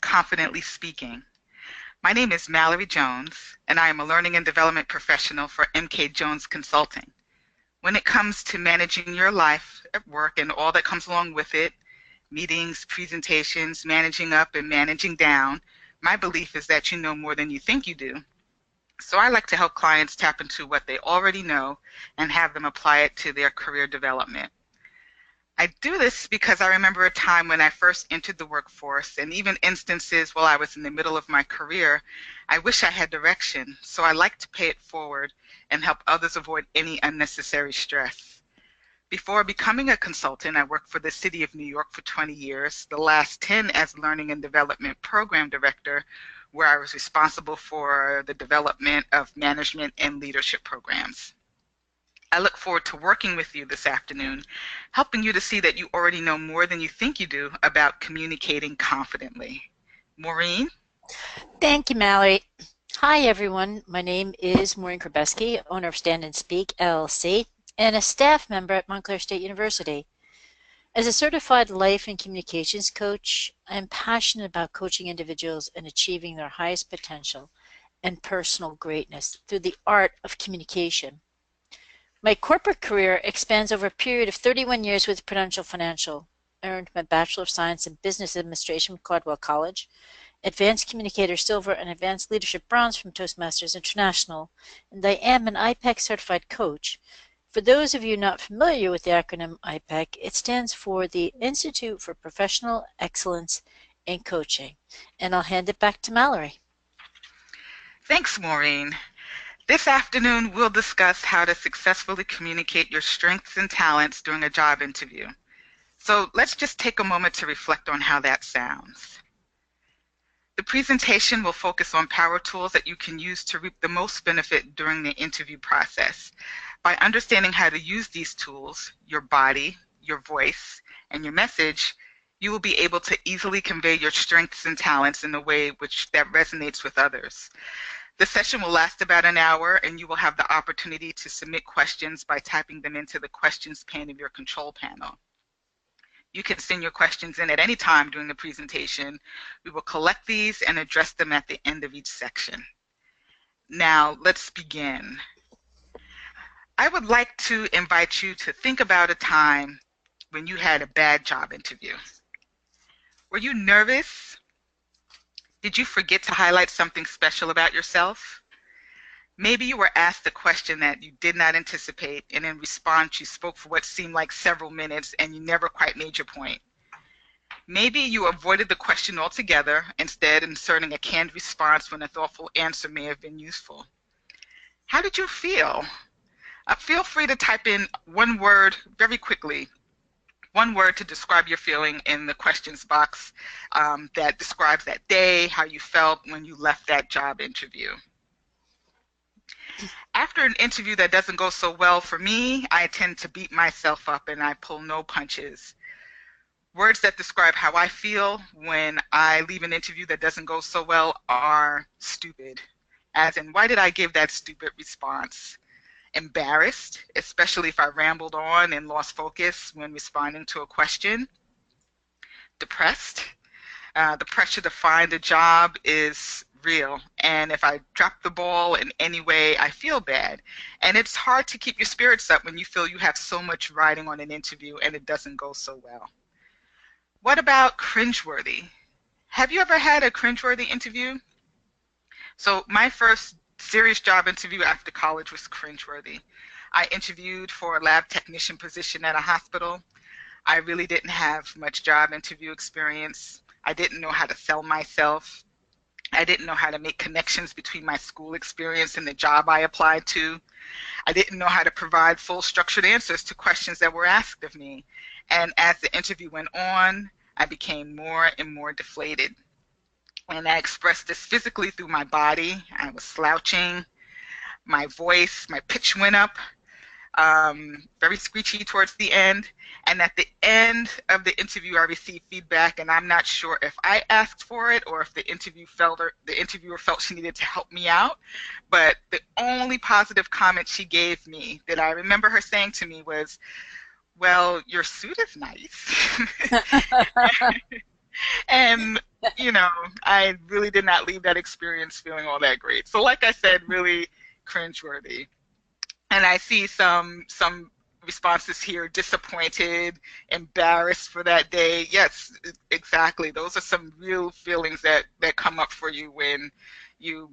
Confidently Speaking. My name is Mallory Jones, and I am a learning and development professional for MK Jones Consulting. When it comes to managing your life at work and all that comes along with it, meetings, presentations, managing up and managing down, my belief is that you know more than you think you do. So I like to help clients tap into what they already know and have them apply it to their career development. I do this because I remember a time when I first entered the workforce, and even instances while I was in the middle of my career, I wish I had direction, so I like to pay it forward and help others avoid any unnecessary stress. Before becoming a consultant, I worked for the City of New York for 20 years, the last 10 as Learning and Development Program Director, where I was responsible for the development of management and leadership programs. I look forward to working with you this afternoon, helping you to see that you already know more than you think you do about communicating confidently. Maureen? Thank you, Mallory. Hi, everyone. My name is Maureen Krabeski, owner of Stand and Speak, LLC, and a staff member at Montclair State University. As a certified life and communications coach, I am passionate about coaching individuals and achieving their highest potential and personal greatness through the art of communication. My corporate career expands over a period of 31 years with Prudential Financial. I earned my Bachelor of Science in Business Administration from Caldwell College, Advanced Communicator Silver and Advanced Leadership Bronze from Toastmasters International, and I am an IPEC certified coach. For those of you not familiar with the acronym IPEC, it stands for the Institute for Professional Excellence in Coaching. And I'll hand it back to Mallory. Thanks, Maureen. This afternoon, we'll discuss how to successfully communicate your strengths and talents during a job interview. So let's just take a moment to reflect on how that sounds. The presentation will focus on power tools that you can use to reap the most benefit during the interview process. By understanding how to use these tools, your body, your voice, and your message, you will be able to easily convey your strengths and talents in a way that resonates with others. The session will last about an hour, and you will have the opportunity to submit questions by typing them into the questions pane of your control panel. You can send your questions in at any time during the presentation. We will collect these and address them at the end of each section. Now, let's begin. I would like to invite you to think about a time when you had a bad job interview. Were you nervous? Did you forget to highlight something special about yourself? Maybe you were asked a question that you did not anticipate, and in response you spoke for what seemed like several minutes and you never quite made your point. Maybe you avoided the question altogether, instead inserting a canned response when a thoughtful answer may have been useful. How did you feel? Feel free to type in one word very quickly. One word to describe your feeling in the questions box that describes that day, how you felt when you left that job interview. After an interview that doesn't go so well for me, I tend to beat myself up and I pull no punches. Words that describe how I feel when I leave an interview that doesn't go so well are stupid, as in, why did I give that stupid response? Embarrassed, especially if I rambled on and lost focus when responding to a question. Depressed. The pressure to find a job is real, and if I drop the ball in any way, I feel bad. And it's hard to keep your spirits up when you feel you have so much riding on an interview and it doesn't go so well. What about cringeworthy? Have you ever had a cringeworthy interview? So my first serious job interview after college was cringeworthy. I interviewed for a lab technician position at a hospital. I really didn't have much job interview experience. I didn't know how to sell myself. I didn't know how to make connections between my school experience and the job I applied to. I didn't know how to provide full structured answers to questions that were asked of me. And as the interview went on, I became more and more deflated. And I expressed this physically through my body. I was slouching. My voice, my pitch went up, very screechy towards the end. And at the end of the interview, I received feedback, and I'm not sure if I asked for it or if the interviewer felt she needed to help me out. But the only positive comment she gave me that I remember her saying to me was, "Well, your suit is nice." And you know, I really did not leave that experience feeling all that great. So like I said, really cringeworthy. And I see some responses here: disappointed, embarrassed for that day. Yes, exactly. Those are some real feelings that come up for you when you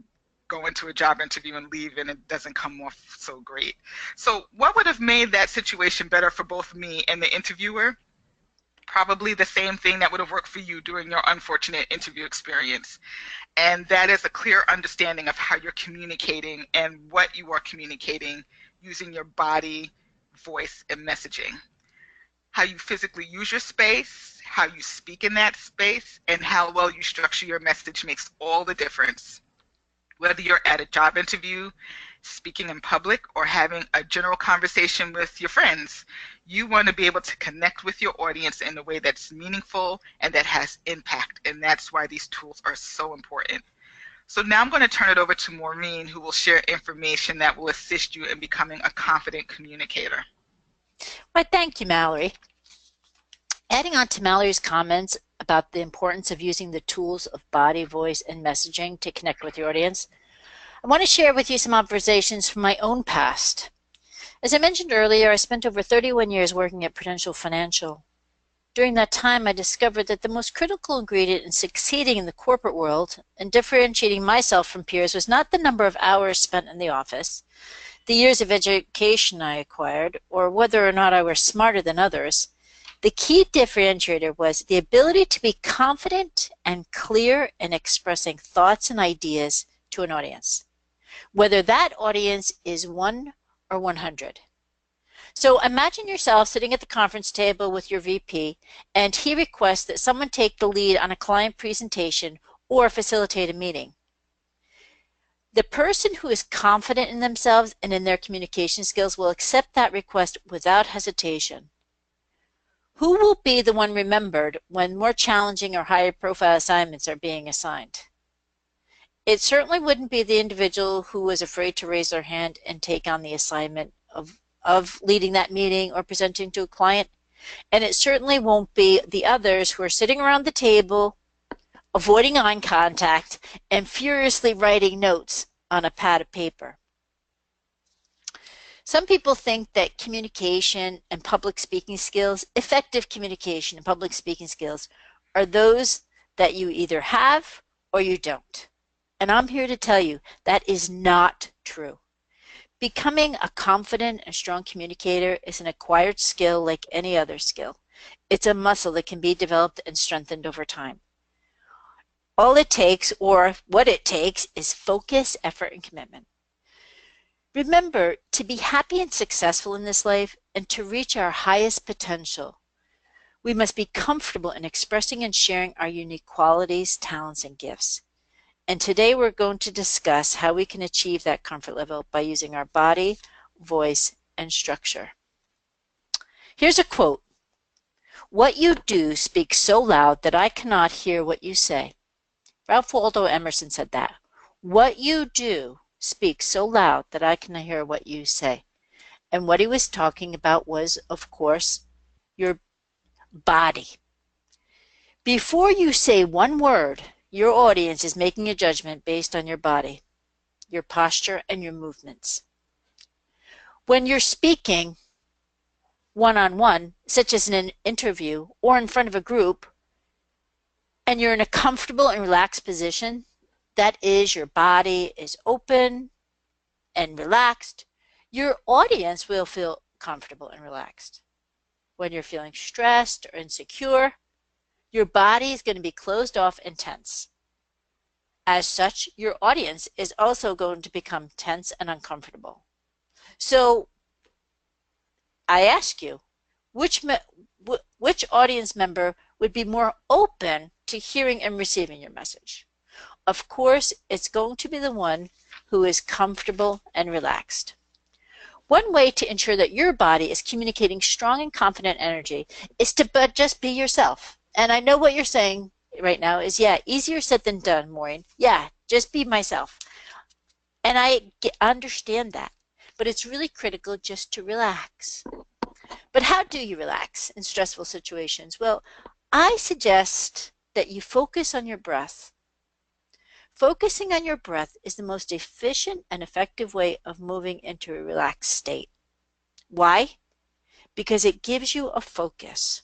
go into a job interview and leave and it doesn't come off so great. So what would have made that situation better for both me and the interviewer? Probably the same thing that would have worked for you during your unfortunate interview experience. And that is a clear understanding of how you're communicating and what you are communicating using your body, voice, and messaging. How you physically use your space, how you speak in that space, and how well you structure your message makes all the difference. Whether you're at a job interview, speaking in public, or having a general conversation with your friends, you want to be able to connect with your audience in a way that's meaningful and that has impact. And that's why these tools are so important. So now I'm going to turn it over to Maureen, who will share information that will assist you in becoming a confident communicator. Well, thank you, Mallory. Adding on to Mallory's comments about the importance of using the tools of body, voice, and messaging to connect with your audience, I want to share with you some observations from my own past. As I mentioned earlier, I spent over 31 years working at Prudential Financial. During that time, I discovered that the most critical ingredient in succeeding in the corporate world and differentiating myself from peers was not the number of hours spent in the office, the years of education I acquired, or whether or not I was smarter than others. The key differentiator was the ability to be confident and clear in expressing thoughts and ideas to an audience, whether that audience is 1 or 100. So imagine yourself sitting at the conference table with your VP, and he requests that someone take the lead on a client presentation or facilitate a meeting. The person who is confident in themselves and in their communication skills will accept that request without hesitation. Who will be the one remembered when more challenging or higher profile assignments are being assigned? It certainly wouldn't be the individual who was afraid to raise their hand and take on the assignment of leading that meeting or presenting to a client. And it certainly won't be the others who are sitting around the table, avoiding eye contact, and furiously writing notes on a pad of paper. Some people think that communication and public speaking skills, effective communication and public speaking skills, are those that you either have or you don't. And I'm here to tell you that is not true. Becoming a confident and strong communicator is an acquired skill like any other skill. It's a muscle that can be developed and strengthened over time. All it takes, or what it takes, is focus, effort, and commitment. Remember, to be happy and successful in this life and to reach our highest potential, we must be comfortable in expressing and sharing our unique qualities, talents, and gifts. And today we're going to discuss how we can achieve that comfort level by using our body, voice, and structure. Here's a quote. "What you do speaks so loud that I cannot hear what you say." Ralph Waldo Emerson said that. What you do speaks so loud that I cannot hear what you say. And what he was talking about was, of course, your body. Before you say one word, your audience is making a judgment based on your body, your posture, and your movements. When you're speaking one-on-one, such as in an interview or in front of a group, and you're in a comfortable and relaxed position, that is, your body is open and relaxed, your audience will feel comfortable and relaxed. When you're feeling stressed or insecure, your body is going to be closed off and tense. As such, your audience is also going to become tense and uncomfortable. So I ask you, which audience member would be more open to hearing and receiving your message? Of course, it's going to be the one who is comfortable and relaxed. One way to ensure that your body is communicating strong and confident energy is to just be yourself. And I know what you're saying right now is, yeah, easier said than done, Maureen. Yeah, just be myself. And I understand that. But it's really critical just to relax. But how do you relax in stressful situations? Well, I suggest that you focus on your breath. Focusing on your breath is the most efficient and effective way of moving into a relaxed state. Why? Because it gives you a focus.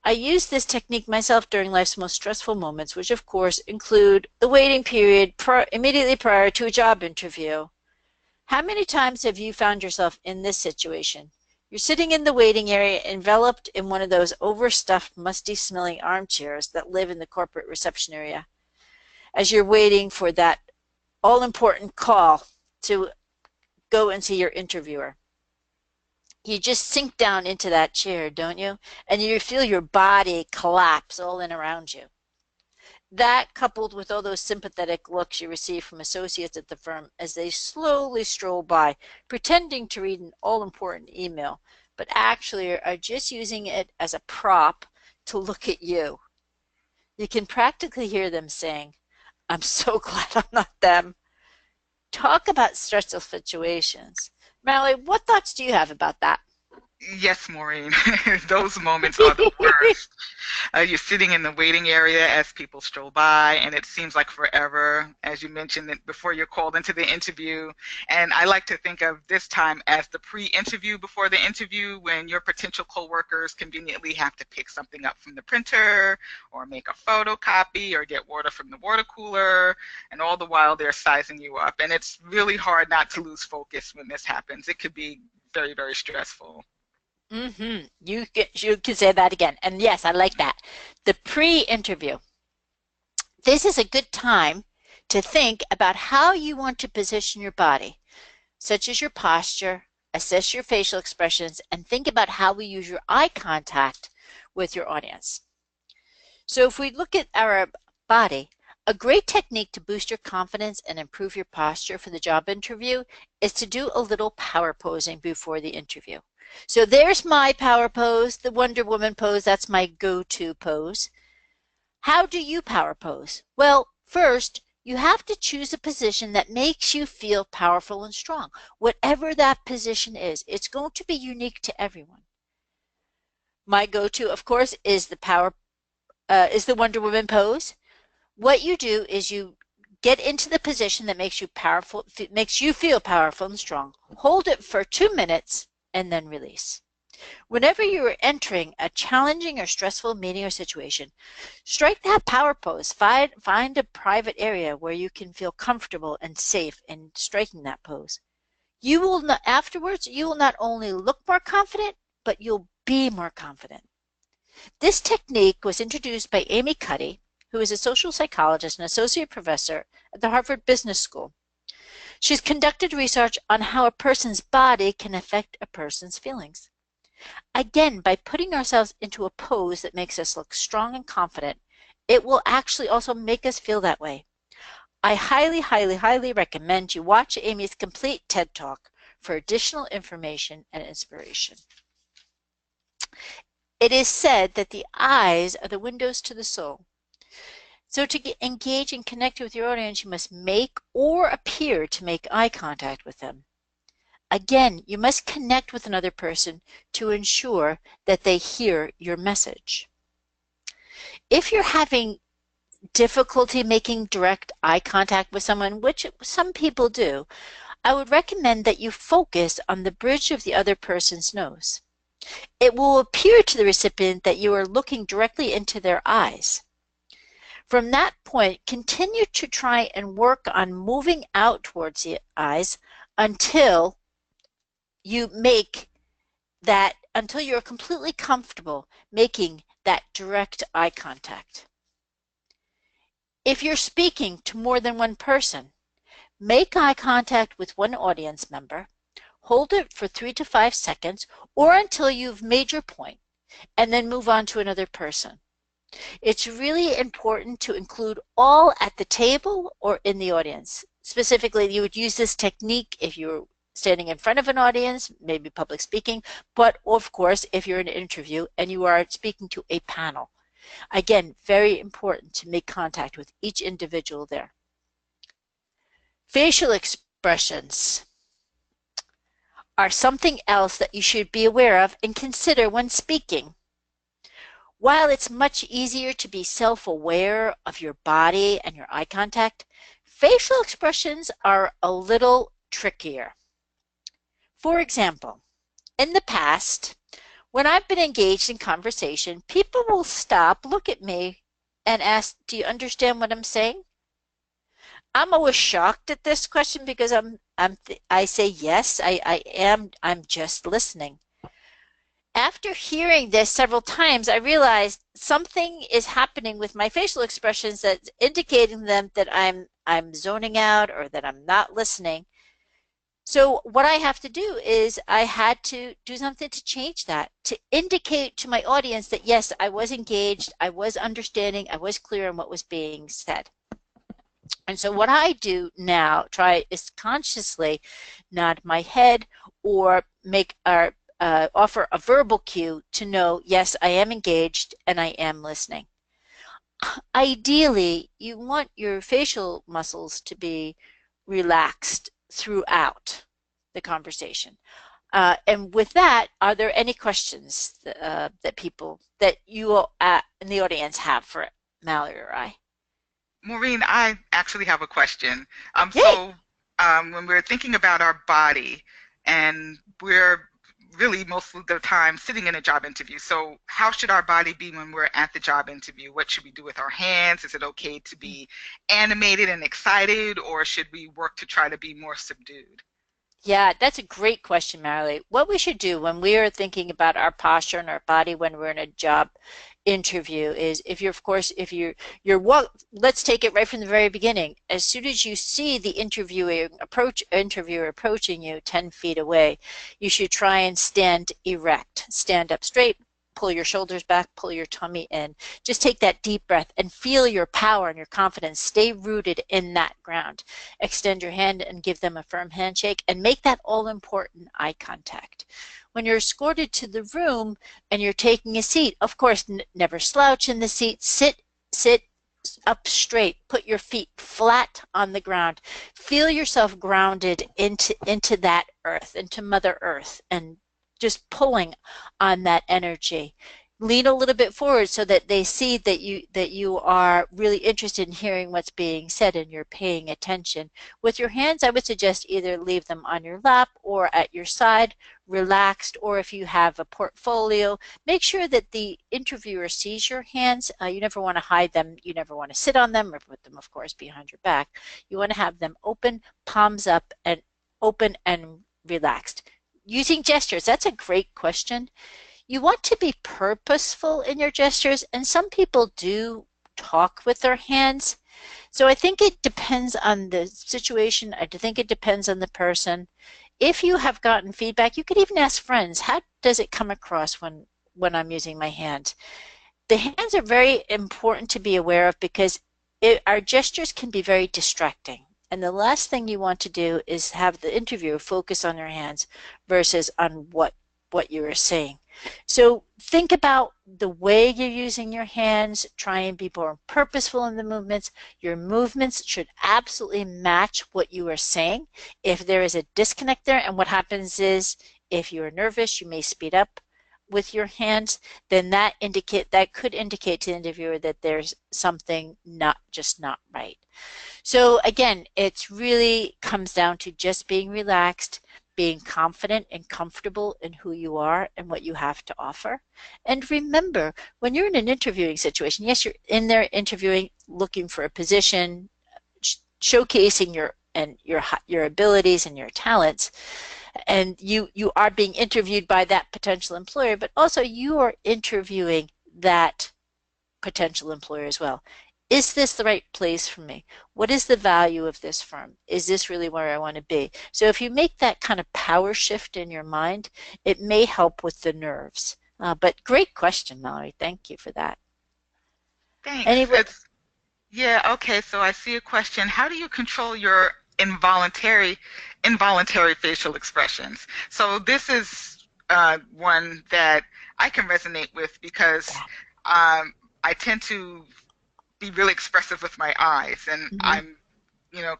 I use this technique myself during life's most stressful moments, which of course include the waiting period immediately prior to a job interview. How many times have you found yourself in this situation? You're sitting in the waiting area enveloped in one of those overstuffed, musty-smelling armchairs that live in the corporate reception area as you're waiting for that all-important call to go and see your interviewer. You just sink down into that chair, don't you? And you feel your body collapse all in around you. That, coupled with all those sympathetic looks you receive from associates at the firm as they slowly stroll by, pretending to read an all-important email, but actually are just using it as a prop to look at you. You can practically hear them saying, "I'm so glad I'm not them." Talk about stressful situations. Mallory, what thoughts do you have about that? Yes, Maureen. Those moments are the worst. You're sitting in the waiting area as people stroll by, and it seems like forever, as you mentioned, that before you're called into the interview. And I like to think of this time as the pre-interview before the interview, when your potential coworkers conveniently have to pick something up from the printer or make a photocopy or get water from the water cooler, and all the while they're sizing you up. And it's really hard not to lose focus when this happens. It could be very, very stressful. You can say that again. And yes, I like that. The pre-interview. This is a good time to think about how you want to position your body, such as your posture, assess your facial expressions, and think about how we use your eye contact with your audience. So if we look at our body, a great technique to boost your confidence and improve your posture for the job interview is to do a little power posing before the interview. So there's my power pose, the Wonder Woman pose. That's my go-to pose. How do you power pose? Well, first, you have to choose a position that makes you feel powerful and strong. Whatever that position is, it's going to be unique to everyone. My go-to, of course, is the Wonder Woman pose. What you do is you get into the position that makes you feel powerful and strong. Hold it for 2 minutes and then release. Whenever you are entering a challenging or stressful meeting or situation, strike that power pose. Find a private area where you can feel comfortable and safe in striking that pose. Afterwards, you will not only look more confident, but you'll be more confident. This technique was introduced by Amy Cuddy, who is a social psychologist and associate professor at the Harvard Business School. She's conducted research on how a person's body can affect a person's feelings. Again, by putting ourselves into a pose that makes us look strong and confident, it will actually also make us feel that way. I highly, highly, highly recommend you watch Amy's complete TED Talk for additional information and inspiration. It is said that the eyes are the windows to the soul. So to engage and connect with your audience, you must make or appear to make eye contact with them. Again, you must connect with another person to ensure that they hear your message. If you're having difficulty making direct eye contact with someone, which some people do, I would recommend that you focus on the bridge of the other person's nose. It will appear to the recipient that you are looking directly into their eyes. From that point, continue to try and work on moving out towards the eyes until you're completely comfortable making that direct eye contact. If you're speaking to more than one person, make eye contact with one audience member, hold it for 3 to 5 seconds or until you've made your point, and then move on to another person. It's really important to include all at the table or in the audience. Specifically, you would use this technique if you're standing in front of an audience, maybe public speaking, but of course, if you're in an interview and you are speaking to a panel. Again, very important to make contact with each individual there. Facial expressions are something else that you should be aware of and consider when speaking. While it's much easier to be self-aware of your body and your eye contact, facial expressions are a little trickier. For example, in the past, when I've been engaged in conversation, people will stop, look at me, and ask, "Do you understand what I'm saying?" I'm always shocked at this question because I say yes, I'm just listening. After hearing this several times, I realized something is happening with my facial expressions that's indicating them that I'm zoning out or that I'm not listening. So what I have to do is I had to do something to change that, to indicate to my audience that yes, I was engaged, I was understanding, I was clear on what was being said. And so what I do now, try is consciously nod my head or make or offer a verbal cue to know, yes, I am engaged and I am listening. Ideally, you want your facial muscles to be relaxed throughout the conversation. And with that, are there any questions that people that you in the audience have for Mallory or I? Maureen, I actually have a question. Yay! When we're thinking about our body, and we're really most of the time sitting in a job interview, so how should our body be when we're at the job interview? What should we do with our hands? Is it okay to be animated and excited, or should we work to try to be more subdued? Yeah, that's a great question, Marilee. What we should do when we are thinking about our posture and our body when we're in a job interview is if you're, of course, if let's take it right from the very beginning. As soon as you see the interviewer approaching you 10 feet away, you should try and stand erect, stand up straight, pull your shoulders back, pull your tummy in. Just take that deep breath and feel your power and your confidence. Stay rooted in that ground. Extend your hand and give them a firm handshake and make that all important eye contact. When you're escorted to the room and you're taking a seat, of course, never slouch in the seat. Sit up straight. Put your feet flat on the ground. Feel yourself grounded into that earth, into Mother Earth, and just pulling on that energy. Lean a little bit forward so that they see that you are really interested in hearing what's being said and you're paying attention. With your hands, I would suggest either leave them on your lap or at your side, relaxed, or if you have a portfolio, make sure that the interviewer sees your hands. You never want to hide them. You never want to sit on them or put them, of course, behind your back. You want to have them open, palms up, and open and relaxed. Using gestures, that's a great question. You want to be purposeful in your gestures, and some people do talk with their hands. So I think it depends on the situation. I think it depends on the person. If you have gotten feedback, you could even ask friends, how does it come across when I'm using my hands? The hands are very important to be aware of because our gestures can be very distracting. And the last thing you want to do is have the interviewer focus on their hands versus on what you are saying. So think about the way you're using your hands. Try and be more purposeful in the movements. Your movements should absolutely match what you are saying. If there is a disconnect there, and what happens is if you're nervous, you may speed up with your hands, then that could indicate to the interviewer that there's something not right. So again, it really comes down to just being relaxed, being confident and comfortable in who you are and what you have to offer. And remember, when you're in an interviewing situation, yes, you're in there interviewing, looking for a position, showcasing your abilities and your talents, and you are being interviewed by that potential employer, but also you are interviewing that potential employer as well. Is this the right place for me? What is the value of this firm? Is this really where I want to be? So if you make that kind of power shift in your mind, it may help with the nerves. But great question, Mallory. Thank you for that. Thanks. Anyway, Yeah, okay, so I see a question. How do you control your involuntary facial expressions? So this is one that I can resonate with because yeah. I tend to be really expressive with my eyes, and Mhm.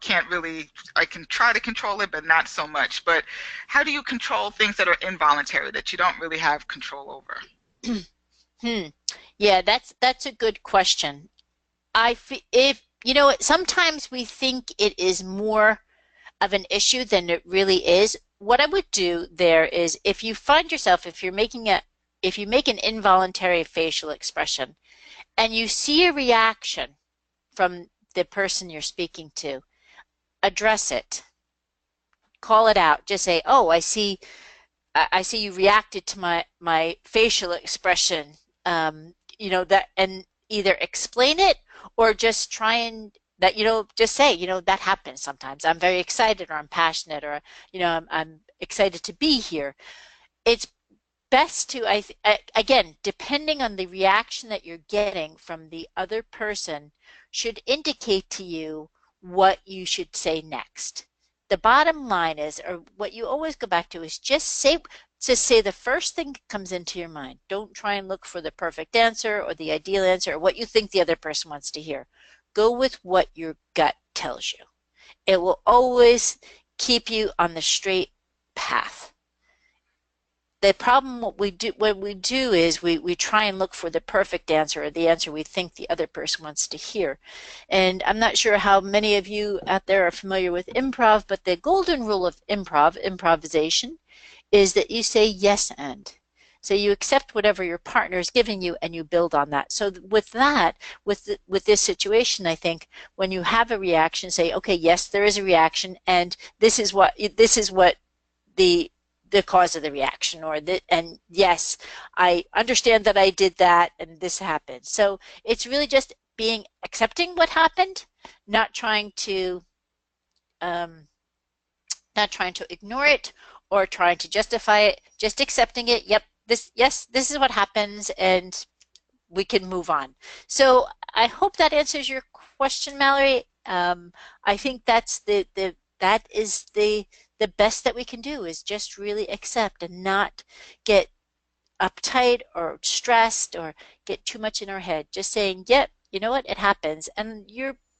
can't really, I can try to control it, but not so much. But how do you control things that are involuntary that you don't really have control over? Hmm. Yeah, that's a good question. If you know, sometimes we think it is more of an issue than it really is. What I would do there is, if you find yourself, if you make an involuntary facial expression and you see a reaction from the person you're speaking to, address it, call it out. Just say, "Oh, I see you reacted to my facial expression." That, and either explain it or just try and that just say, that happens sometimes. I'm very excited, or I'm passionate, or I'm excited to be here. It's best to again, depending on the reaction that you're getting from the other person, should indicate to you what you should say next. The bottom line is, or what you always go back to, is just say the first thing that comes into your mind. Don't try and look for the perfect answer or the ideal answer or what you think the other person wants to hear. Go with what your gut tells you. It will always keep you on the straight path. The problem, what we do is we try and look for the perfect answer, or the answer we think the other person wants to hear. And I'm not sure how many of you out there are familiar with improv, but the golden rule of improvisation, is that you say yes and. So you accept whatever your partner is giving you and you build on that. So with that, with this situation, I think when you have a reaction, say, okay, yes, there is a reaction, and this is what the cause of the reaction, and yes, I understand that I did that and this happened. So it's really just being accepting what happened, not trying to um, not trying to ignore it or trying to justify it, just accepting it. Yep, this is what happens, and we can move on. So I hope that answers your question, Mallory. I think that is the best that we can do, is just really accept and not get uptight or stressed or get too much in our head. Just saying, yep, you know what, it happens. And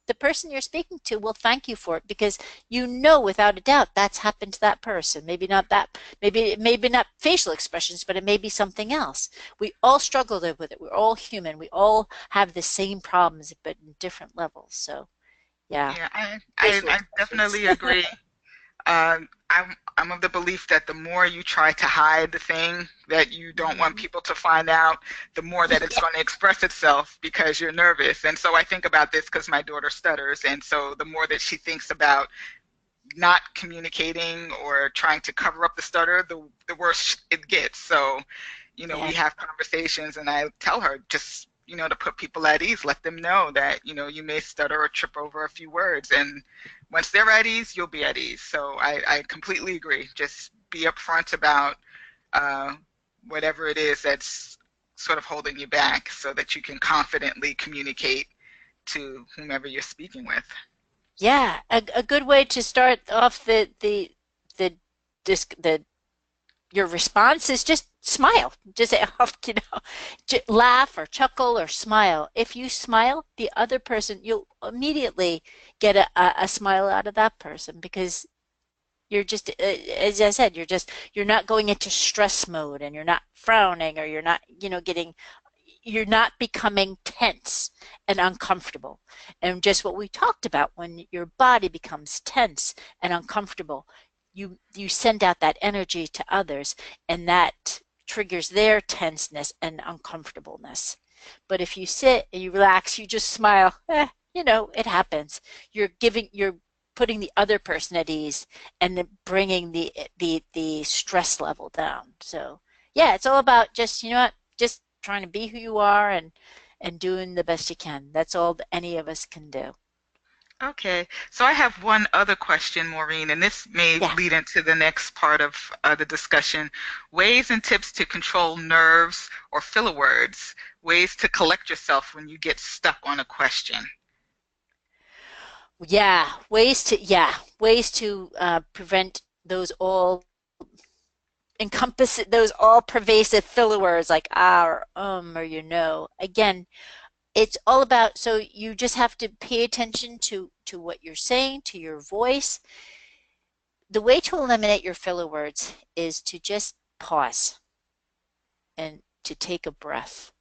the person you're speaking to will thank you for it, because without a doubt that's happened to that person. Maybe not facial expressions, but it may be something else. We all struggle with it. We're all human. We all have the same problems, but in different levels. So yeah, Yeah, facial I expressions. definitely agree. I'm of the belief that the more you try to hide the thing that you don't want Mhm. people to find out, the more that it's Yeah. going to express itself because you're nervous. And so I think about this because my daughter stutters, and so the more that she thinks about not communicating or trying to cover up the stutter, the worse it gets. So, we Yeah. have conversations and I tell her just, to put people at ease, let them know that, you may stutter or trip over a few words. And once they're at ease, you'll be at ease. So I completely agree. Just be upfront about uh, whatever it is that's sort of holding you back so that you can confidently communicate to whomever you're speaking with. Yeah, a good way to start off the disc the your response is just smile. Just say, oh, laugh or chuckle or smile. If you smile, the other person, you'll immediately get a smile out of that person, because you're just, as I said, you're not going into stress mode, and you're not frowning, or you're not, you're not becoming tense and uncomfortable. And just what we talked about, when your body becomes tense and uncomfortable, you send out that energy to others, and that triggers their tenseness and uncomfortableness. But if you sit and you relax, you just smile, it happens. You're putting the other person at ease, and then bringing the stress level down. So yeah, it's all about just, just trying to be who you are, and doing the best you can. That's all that any of us can do. Okay, so I have one other question, Maureen, and this may Yeah. lead into the next part of the discussion. Ways and tips to control nerves or filler words, ways to collect yourself when you get stuck on a question. Ways to prevent those those all pervasive filler words like ah, or or Again, it's all about, so you just have to pay attention to what you're saying, to your voice. The way to eliminate your filler words is to just pause and to take a breath.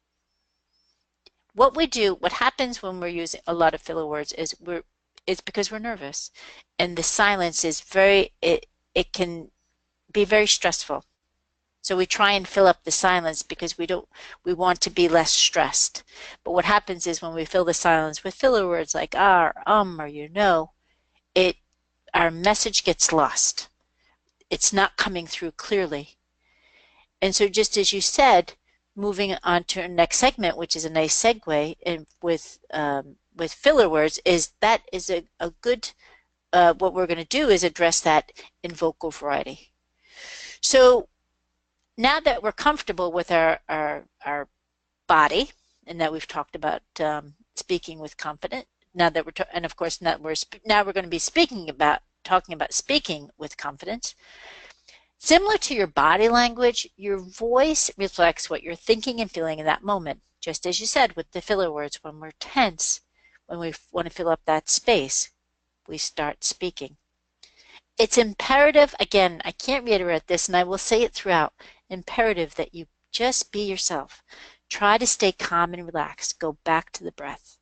what happens when we're using a lot of filler words is it's because we're nervous, and the silence is it can be very stressful. So we try and fill up the silence because we want to be less stressed. But what happens is when we fill the silence with filler words like or or it our message gets lost. It's not coming through clearly. And so just as you said, moving on to our next segment, which is a nice segue in, with filler words, is a good, what we're going to do is address that in vocal variety. So now that we're comfortable with our body, and that we've talked about speaking with confidence, and of course now we're going to be talking about speaking with confidence. Similar to your body language, your voice reflects what you're thinking and feeling in that moment. Just as you said with the filler words, when we're tense, when we want to fill up that space, we start speaking. It's imperative, again, I can't reiterate this, and I will say it throughout, imperative that you just be yourself. Try to stay calm and relaxed. Go back to the breath.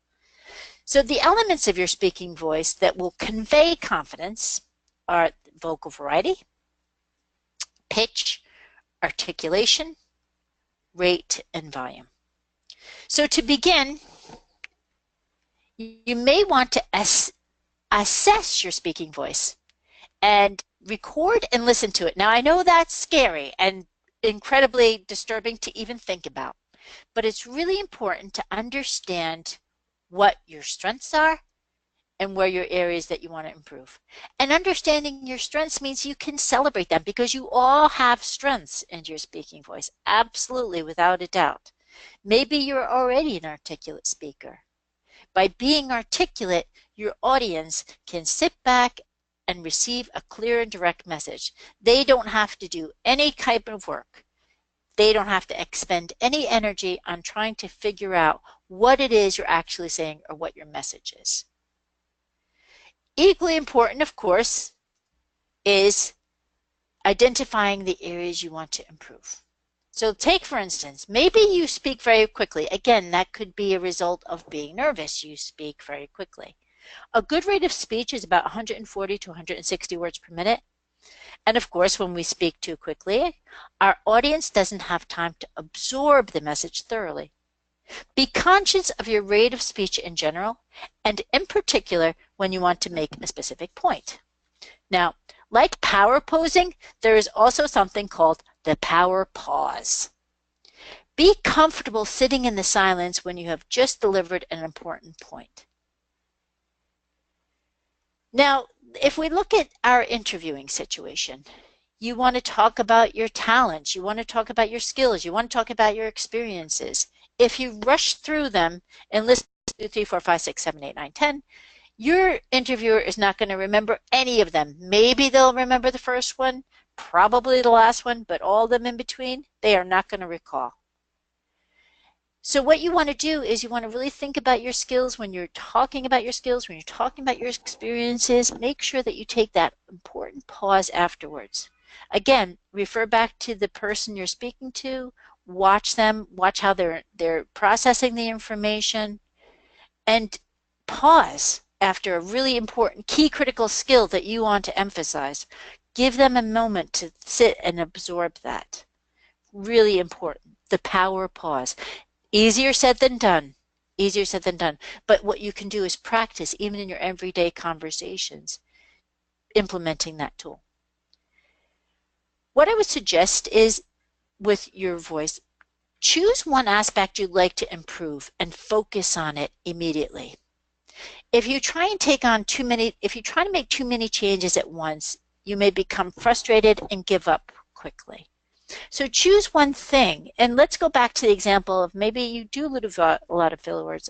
So the elements of your speaking voice that will convey confidence are vocal variety, pitch, articulation, rate, and volume. So to begin, you may want to assess your speaking voice and record and listen to it. Now, I know that's scary and incredibly disturbing to even think about, but it's really important to understand what your strengths are and where your areas that you want to improve. And understanding your strengths means you can celebrate them, because you all have strengths in your speaking voice, absolutely, without a doubt. Maybe you're already an articulate speaker. By being articulate, your audience can sit back and receive a clear and direct message. They don't have to do any type of work. They don't have to expend any energy on trying to figure out what it is you're actually saying or what your message is. Equally important, of course, is identifying the areas you want to improve. So take, for instance, maybe you speak very quickly. Again, that could be a result of being nervous. You speak very quickly. A good rate of speech is about 140 to 160 words per minute. And of course, when we speak too quickly, our audience doesn't have time to absorb the message thoroughly. Be conscious of your rate of speech in general, and in particular when you want to make a specific point. Now, like power posing, there is also something called the power pause. Be comfortable sitting in the silence when you have just delivered an important point. Now, if we look at our interviewing situation, you want to talk about your talents, you want to talk about your skills, you want to talk about your experiences. If you rush through them and list 2, 3, 4, 5, 6, 7, 8, 9, 10, your interviewer is not going to remember any of them. Maybe they'll remember the first one, probably the last one, but all of them in between, they are not going to recall. So what you want to do is you want to really think about your skills when you're talking about your skills, when you're talking about your experiences. Make sure that you take that important pause afterwards. Again, refer back to the person you're speaking to, watch them, watch how they're processing the information, and pause after a really important key critical skill that you want to emphasize. Give them a moment to sit and absorb that. Really important. The power pause. Easier said than done. Easier said than done. But what you can do is practice, even in your everyday conversations, implementing that tool. What I would suggest is, with your voice, choose one aspect you'd like to improve and focus on it immediately. If you try and if you try to make too many changes at once, you may become frustrated and give up quickly. So choose one thing, and let's go back to the example of maybe you do a lot of filler words,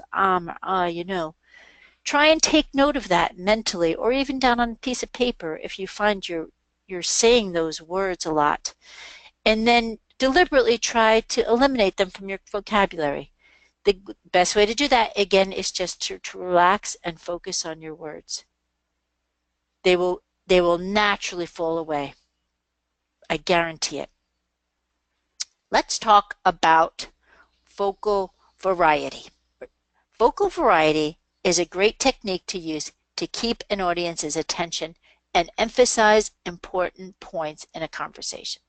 Try and take note of that mentally, or even down on a piece of paper if you find you're saying those words a lot. And then deliberately try to eliminate them from your vocabulary. The best way to do that, again, is just to relax and focus on your words. They will naturally fall away. I guarantee it. Let's talk about vocal variety. Vocal variety is a great technique to use to keep an audience's attention and emphasize important points in a conversation.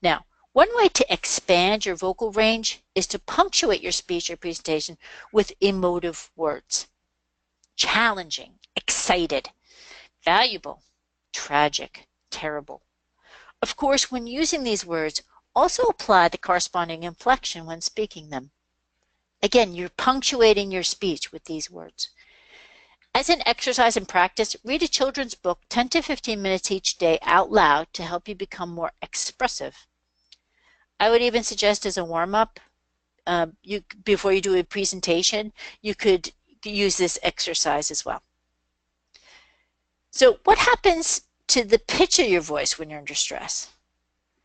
Now, one way to expand your vocal range is to punctuate your speech or presentation with emotive words. Challenging, excited, valuable, tragic, terrible. Of course, when using these words, also apply the corresponding inflection when speaking them. Again, you're punctuating your speech with these words. As an exercise and practice, read a children's book 10 to 15 minutes each day out loud to help you become more expressive. I would even suggest as a warm-up, before you do a presentation, you could use this exercise as well. So what happens to the pitch of your voice when you're under stress?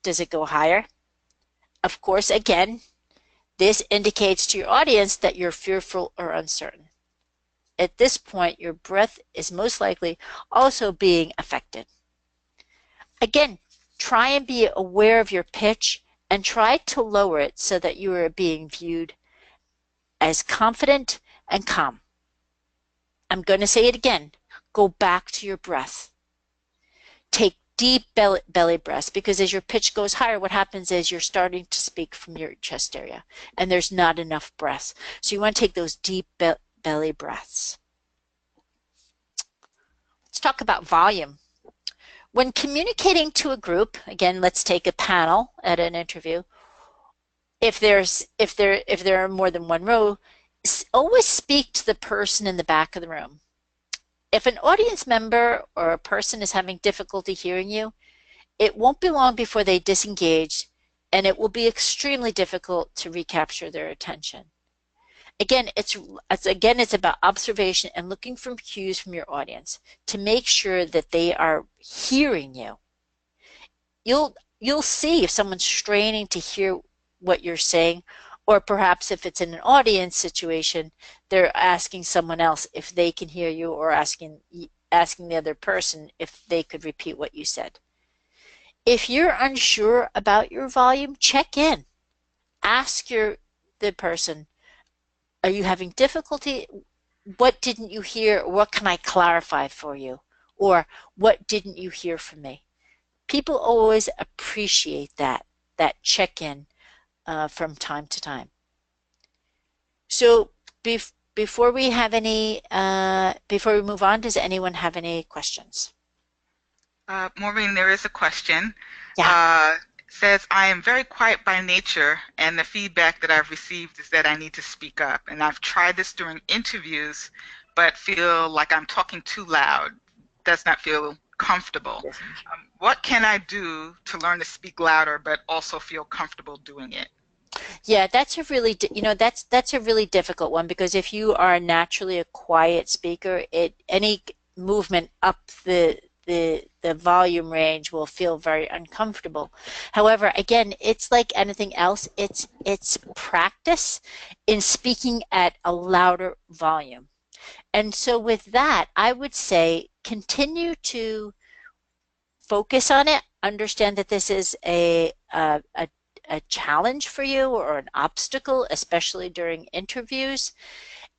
Does it go higher? Of course, again, this indicates to your audience that you're fearful or uncertain. At this point, your breath is most likely also being affected. Again, try and be aware of your pitch and try to lower it so that you are being viewed as confident and calm. I'm going to say it again. Go back to your breath. Take deep belly breaths, because as your pitch goes higher, what happens is you're starting to speak from your chest area and there's not enough breath. So you want to take those deep belly breaths. Let's talk about volume. When communicating to a group, again, let's take a panel at an interview. If there are more than one row, always speak to the person in the back of the room. If an audience member or a person is having difficulty hearing you, it won't be long before they disengage, and it will be extremely difficult to recapture their attention. Again, it's about observation and looking for cues from your audience to make sure that they are hearing you. You'll see if someone's straining to hear what you're saying, or perhaps if it's in an audience situation, they're asking someone else if they can hear you, or asking the other person if they could repeat what you said. If you're unsure about your volume, check in. Ask the person, are you having difficulty? What didn't you hear? What can I clarify for you? Or what didn't you hear from me? People always appreciate that check-in from time to time. So before we move on, does anyone have any questions? Maureen, there is a question. Yeah. Says, I am very quiet by nature, and the feedback that I've received is that I need to speak up. And I've tried this during interviews, but feel like I'm talking too loud. Does not feel comfortable. What can I do to learn to speak louder, but also feel comfortable doing it? Yeah, that's a really that's a really difficult one, because if you are naturally a quiet speaker, any movement up the volume range will feel very uncomfortable. However, again, it's like anything else. It's practice in speaking at a louder volume. And so with that, I would say continue to focus on it. Understand that this is a challenge for you, or an obstacle, especially during interviews,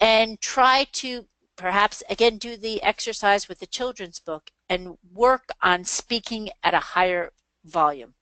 and try to perhaps again do the exercise with the children's book and work on speaking at a higher volume.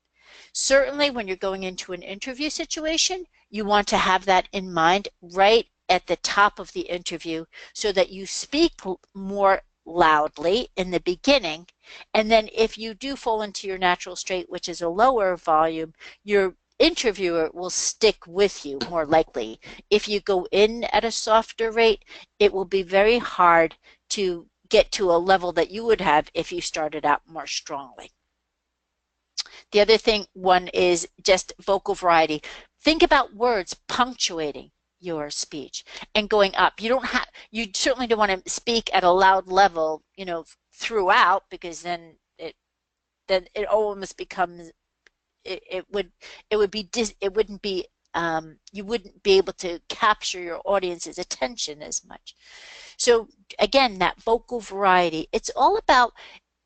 Certainly when you're going into an interview situation, you want to have that in mind right at the top of the interview, so that you speak more loudly in the beginning, and then if you do fall into your natural state, which is a lower volume, your interviewer will stick with you more likely. If you go in at a softer rate, it will be very hard to get to a level that you would have if you started out more strongly. The other one is just vocal variety. Think about words punctuating your speech and going up. You certainly don't want to speak at a loud level, throughout, because then it almost becomes you wouldn't be able to capture your audience's attention as much. So again, that vocal variety, it's all about,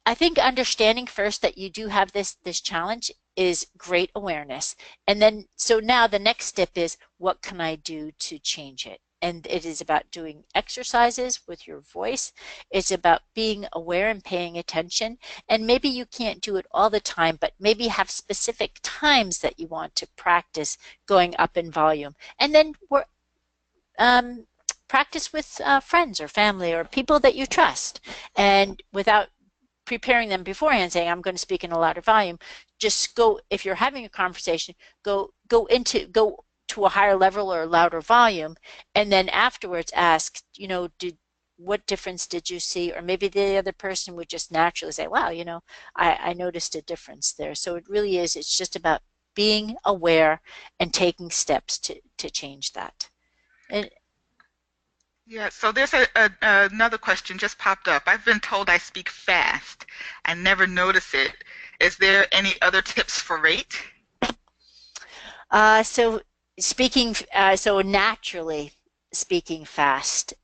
I think, understanding first that you do have this challenge is great awareness. And then, so now the next step is, what can I do to change it? and it is about doing exercises with your voice. It's about being aware and paying attention. And maybe you can't do it all the time, but maybe have specific times that you want to practice going up in volume. And then um, practice with friends or family or people that you trust. And without preparing them beforehand, saying, I'm going to speak in a louder volume, just go, if you're having a conversation, go to a higher level or a louder volume, and then afterwards ask, what difference did you see? Or maybe the other person would just naturally say, wow, I noticed a difference there. So it really is, it's just about being aware and taking steps to change that. And Yeah, so there's another question just popped up. I've been told I speak fast. I never notice it. Is there any other tips for rate? So so naturally speaking fast.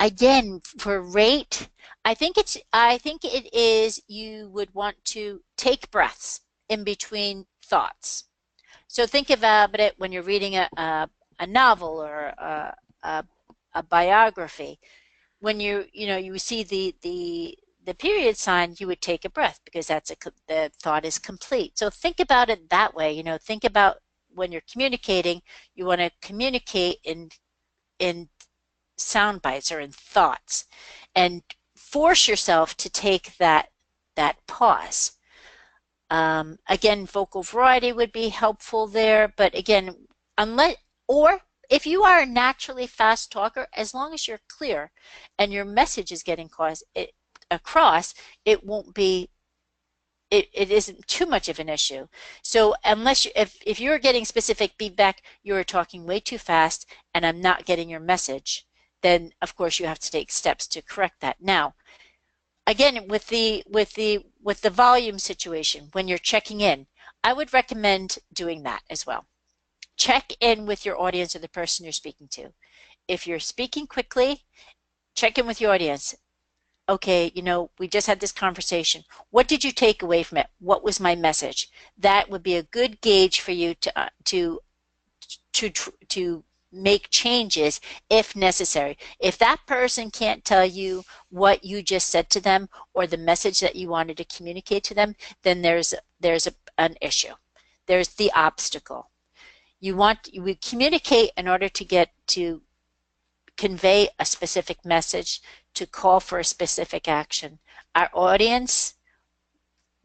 Again, for rate, I think it is, you would want to take breaths in between thoughts. So think about it when you're reading a novel or a biography. When you see the period sign, you would take a breath because the thought is complete. So think about it that way. Think about when you're communicating, you want to communicate in sound bites or in thoughts, and force yourself to take that pause. Again, vocal variety would be helpful there, but again, or if you are a naturally fast talker, as long as you're clear and your message is getting across, it won't be, it isn't too much of an issue. So if you're getting specific feedback, you're talking way too fast and I'm not getting your message, then of course you have to take steps to correct that. Now, again, with the volume situation, when you're checking in, I would recommend doing that as well. Check in with your audience or the person you're speaking to. If you're speaking quickly, check in with your audience. Okay, we just had this conversation. What did you take away from it? What was my message? That would be a good gauge for you to make changes if necessary. If that person can't tell you what you just said to them or the message that you wanted to communicate to them, then there's an issue. There's the obstacle. We communicate in order to convey a specific message, to call for a specific action. Our audience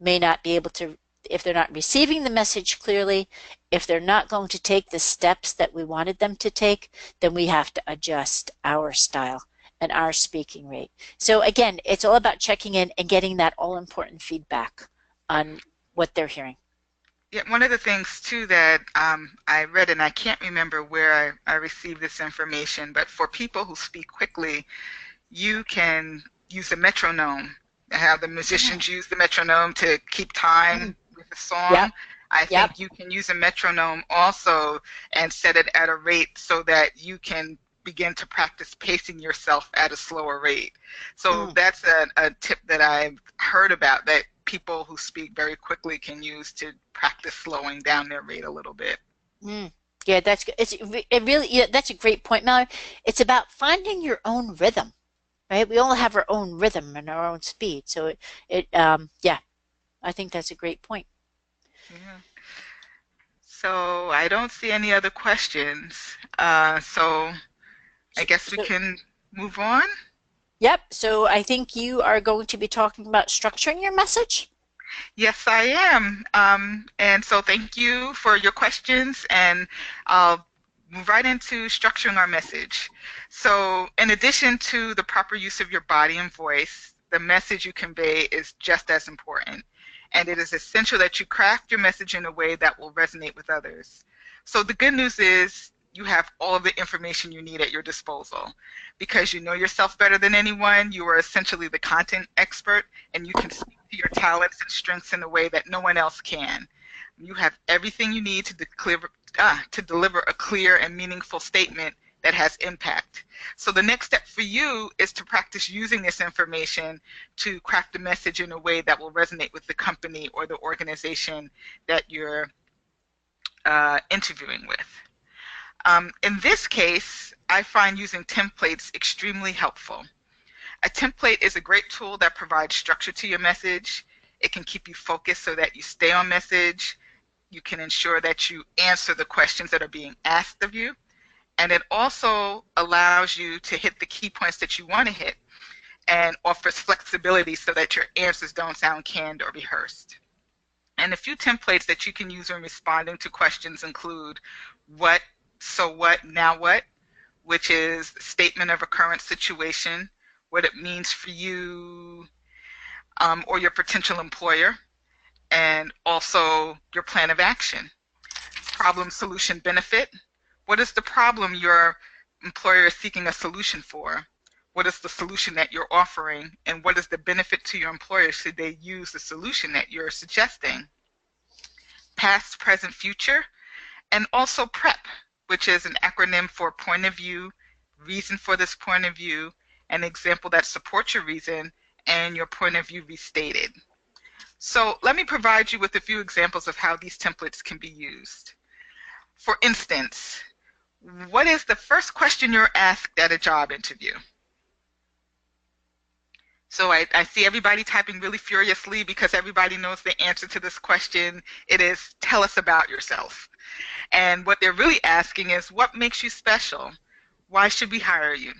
may not be able to, if they're not receiving the message clearly, if they're not going to take the steps that we wanted them to take, then we have to adjust our style and our speaking rate. So again, it's all about checking in and getting that all-important feedback on what they're hearing. Yeah, one of the things too that I read, and I can't remember where I received this information, but for people who speak quickly, you can use the metronome. How the musicians use the metronome to keep time with the song. Yep. I think you can use a metronome also and set it at a rate so that you can begin to practice pacing yourself at a slower rate. So that's a tip that I've heard about, that people who speak very quickly can use to practice slowing down their rate a little bit. Yeah, that's good. That's a great point, Mallory. It's about finding your own rhythm, right? We all have our own rhythm and our own speed. So yeah, I think that's a great point. Yeah. So I don't see any other questions. So I guess we can move on. Yep. So I think you are going to be talking about structuring your message. Yes, I am. And so thank you for your questions, and I'll move right into structuring our message. So in addition to the proper use of your body and voice, the message you convey is just as important. And it is essential that you craft your message in a way that will resonate with others. So the good news is you have all of the information you need at your disposal. Because you know yourself better than anyone, you are essentially the content expert, and you can speak to your talents and strengths in a way that no one else can. You have everything you need to deliver a clear and meaningful statement that has impact. So the next step for you is to practice using this information to craft a message in a way that will resonate with the company or the organization that you're interviewing with. In this case, I find using templates extremely helpful. A template is a great tool that provides structure to your message. It can keep you focused so that you stay on message. You can ensure that you answer the questions that are being asked of you. And it also allows you to hit the key points that you want to hit and offers flexibility so that your answers don't sound canned or rehearsed. And a few templates that you can use when responding to questions include what, so what, now what, which is a statement of a current situation, what it means for you or your potential employer, and also your plan of action. Problem, solution, benefit. What is the problem your employer is seeking a solution for? What is the solution that you're offering? And what is the benefit to your employer should they use the solution that you're suggesting? Past, present, future. And also PREP, which is an acronym for point of view, reason for this point of view, an example that supports your reason, and your point of view restated. So let me provide you with a few examples of how these templates can be used. For instance, what is the first question you're asked at a job interview? So I see everybody typing really furiously because everybody knows the answer to this question. It is, tell us about yourself. And what they're really asking is, what makes you special? Why should we hire you?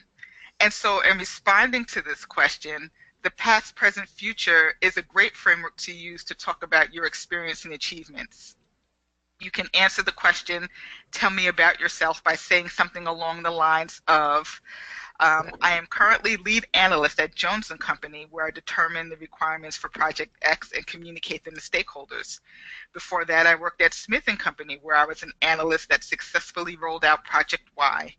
And so in responding to this question, the past, present, future is a great framework to use to talk about your experience and achievements. You can answer the question, tell me about yourself, by saying something along the lines of, I am currently lead analyst at Jones & Company, where I determine the requirements for Project X and communicate them to stakeholders. Before that, I worked at Smith & Company, where I was an analyst that successfully rolled out Project Y.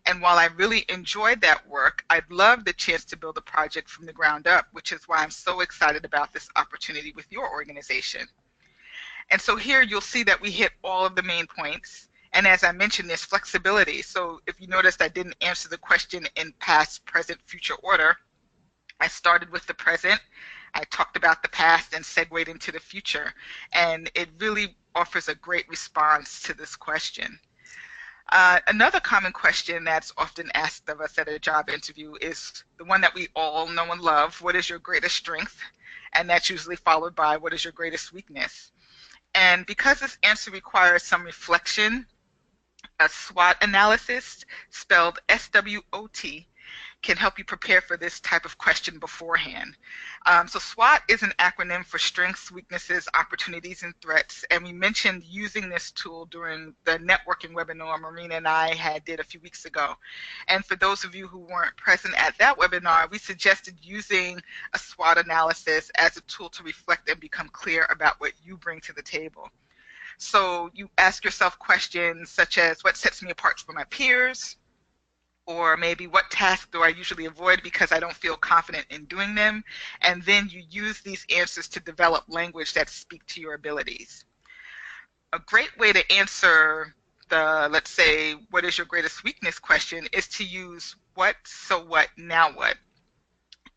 And while I really enjoyed that work, I'd love the chance to build a project from the ground up, which is why I'm so excited about this opportunity with your organization. And so here you'll see that we hit all of the main points. And as I mentioned, there's flexibility. So if you noticed, I didn't answer the question in past, present, future order. I started with the present, I talked about the past, and segued into the future. And it really offers a great response to this question. Another common question that's often asked of us at a job interview is the one that we all know and love: what is your greatest strength? And that's usually followed by, what is your greatest weakness? And because this answer requires some reflection, a SWOT analysis, spelled SWOT, can help you prepare for this type of question beforehand. So SWOT is an acronym for strengths, weaknesses, opportunities, and threats. And we mentioned using this tool during the networking webinar Maureen and I did a few weeks ago. And for those of you who weren't present at that webinar, we suggested using a SWOT analysis as a tool to reflect and become clear about what you bring to the table. So you ask yourself questions such as, what sets me apart from my peers? Or maybe, what task do I usually avoid because I don't feel confident in doing them? And then you use these answers to develop language that speak to your abilities. A great way to answer the, let's say, what is your greatest weakness question is to use what, so what, now what?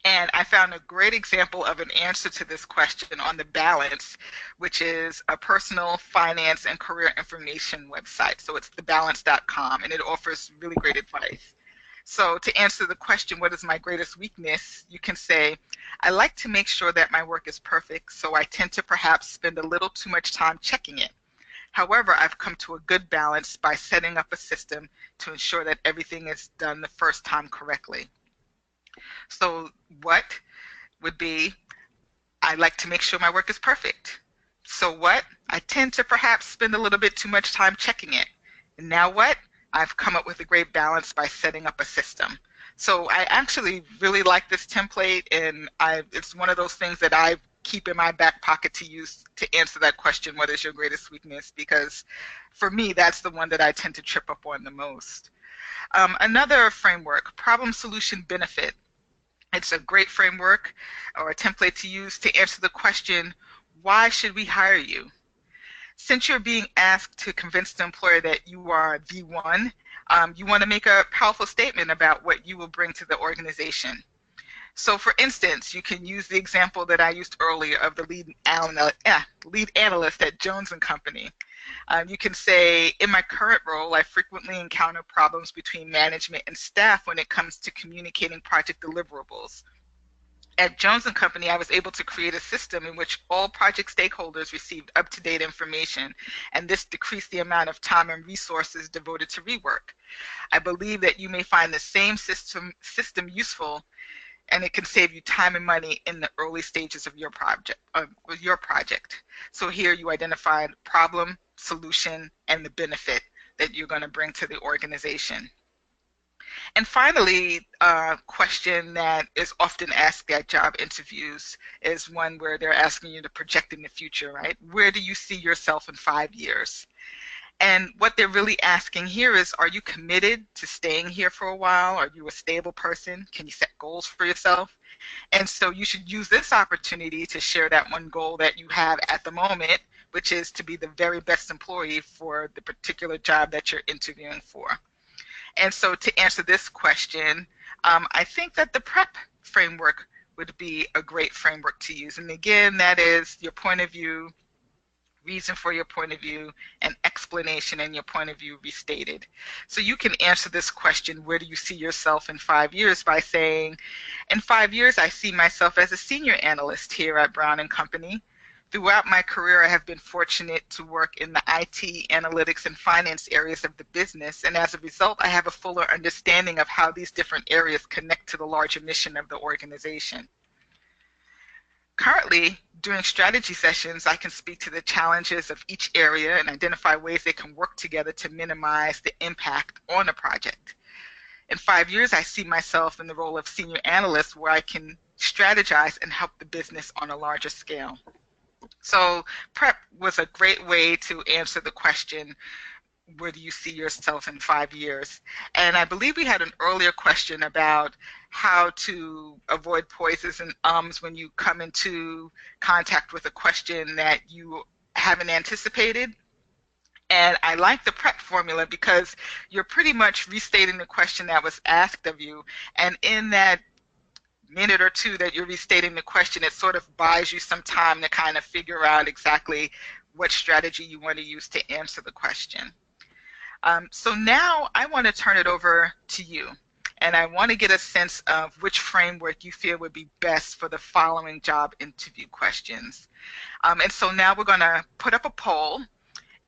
And I found a great example of an answer to this question on The Balance, which is a personal finance and career information website. So it's thebalance.com, and it offers really great advice. So to answer the question, what is my greatest weakness, you can say, I like to make sure that my work is perfect, so I tend to perhaps spend a little too much time checking it. However, I've come to a good balance by setting up a system to ensure that everything is done the first time correctly. So what would be, I like to make sure my work is perfect. So what? I tend to perhaps spend a little bit too much time checking it. And now what? I've come up with a great balance by setting up a system. So I actually really like this template, and it's one of those things that I keep in my back pocket to use to answer that question, what is your greatest weakness? Because for me, that's the one that I tend to trip up on the most. Another framework, problem, solution, benefit. It's a great framework or a template to use to answer the question, why should we hire you? Since you're being asked to convince the employer that you are the one, you want to make a powerful statement about what you will bring to the organization. So for instance, you can use the example that I used earlier of the lead analyst at Jones and Company. You can say, in my current role, I frequently encounter problems between management and staff when it comes to communicating project deliverables. At Jones and Company, I was able to create a system in which all project stakeholders received up-to-date information, and this decreased the amount of time and resources devoted to rework. I believe that you may find the same system useful, and it can save you time and money in the early stages of your project. So here you identified problem, solution, and the benefit that you're going to bring to the organization. And finally, a question that is often asked at job interviews is one where they're asking you to project in the future, right? Where do you see yourself in 5 years? And what they're really asking here is, are you committed to staying here for a while? Are you a stable person? Can you set goals for yourself? And so you should use this opportunity to share that one goal that you have at the moment, which is to be the very best employee for the particular job that you're interviewing for. And so to answer this question, I think that the PREP framework would be a great framework to use. And again, that is your point of view, reason for your point of view, and explanation and your point of view restated. So you can answer this question, where do you see yourself in 5 years, by saying, in 5 years, I see myself as a senior analyst here at Brown and Company. Throughout my career, I have been fortunate to work in the IT, analytics, and finance areas of the business, and as a result, I have a fuller understanding of how these different areas connect to the larger mission of the organization. Currently, during strategy sessions, I can speak to the challenges of each area and identify ways they can work together to minimize the impact on a project. In 5 years, I see myself in the role of senior analyst, where I can strategize and help the business on a larger scale. So PREP was a great way to answer the question, where do you see yourself in 5 years? And I believe we had an earlier question about how to avoid pauses and ums when you come into contact with a question that you haven't anticipated. And I like the PREP formula because you're pretty much restating the question that was asked of you. And in that minute or two that you're restating the question, it sort of buys you some time to kind of figure out exactly what strategy you want to use to answer the question. So now I want to turn it over to you, and I want to get a sense of which framework you feel would be best for the following job interview questions. And so now we're going to put up a poll,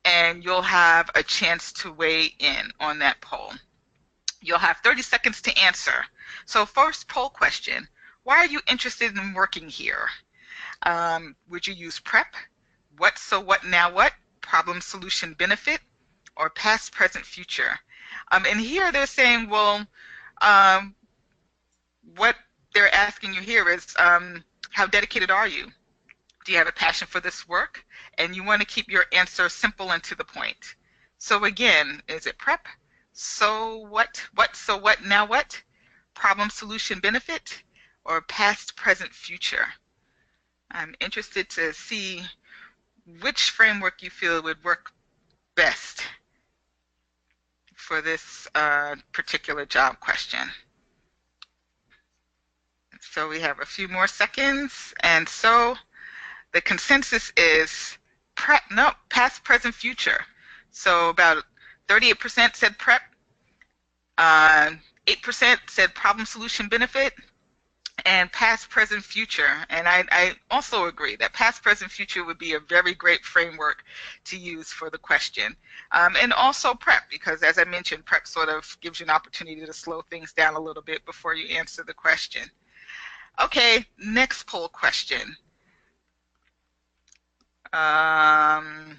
and you'll have a chance to weigh in on that poll. You'll have 30 seconds to answer. So first poll question, why are you interested in working here? Would you use PREP? What, so what, now what? Problem, solution, benefit? Or past, present, future? And here they're saying, well, what they're asking you here is, how dedicated are you? Do you have a passion for this work? And you want to keep your answer simple and to the point. So again, is it PREP? So what, so what, now what? Problem, solution, benefit? Or past, present, future? I'm interested to see which framework you feel would work best for this particular job question. So we have a few more seconds, and so the consensus is past, present, future. So about 38% said PREP, 8% said problem, solution, benefit, and past, present, future. And I also agree that past, present, future would be a very great framework to use for the question. And also PREP, because as I mentioned, PREP sort of gives you an opportunity to slow things down a little bit before you answer the question. Okay, next poll question. And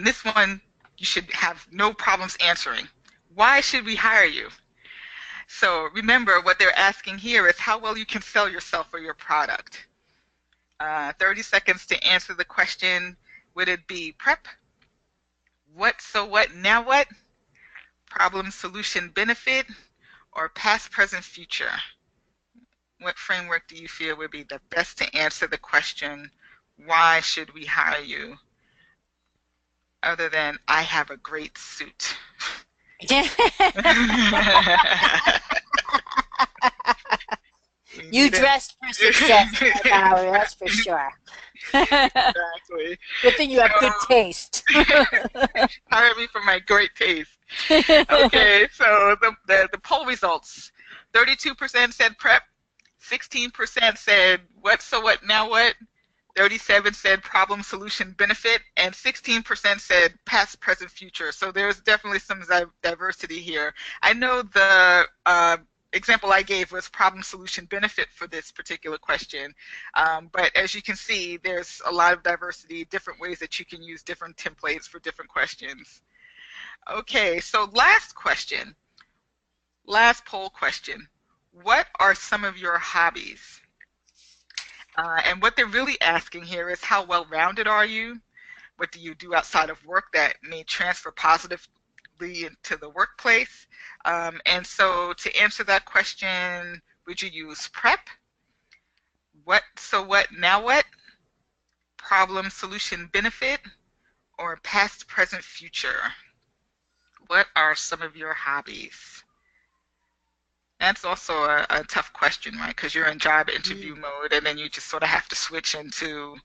this one you should have no problems answering. Why should we hire you? So remember, what they're asking here is how well you can sell yourself or your product. 30 seconds to answer the question. Would it be PREP? What, so what, now what? Problem, solution, benefit? Or past, present, future? What framework do you feel would be the best to answer the question, why should we hire you? Other than, I have a great suit. You You need an dressed for success, Mallory, that's for sure. exactly. Good thing you So have good taste. hire me for my great taste. Okay, so the poll results: 32% said prep, 16% said what so what now what, 37 said problem solution benefit, and 16% said past present future. So there's definitely some diversity here. I know the example I gave was problem solution benefit for this particular question, but as you can see, there's a lot of diversity, different ways that you can use different templates for different questions. Okay, so last question, last poll question. What are some of your hobbies? And what they're really asking here is how well-rounded are you? What do you do outside of work that may transfer positively into the workplace? And so to answer that question, would you use prep? What so what now what? Problem solution benefit? Or past present future? What are some of your hobbies? That's also a tough question, right? Because you're in job interview mode, and then you just sort of have to switch into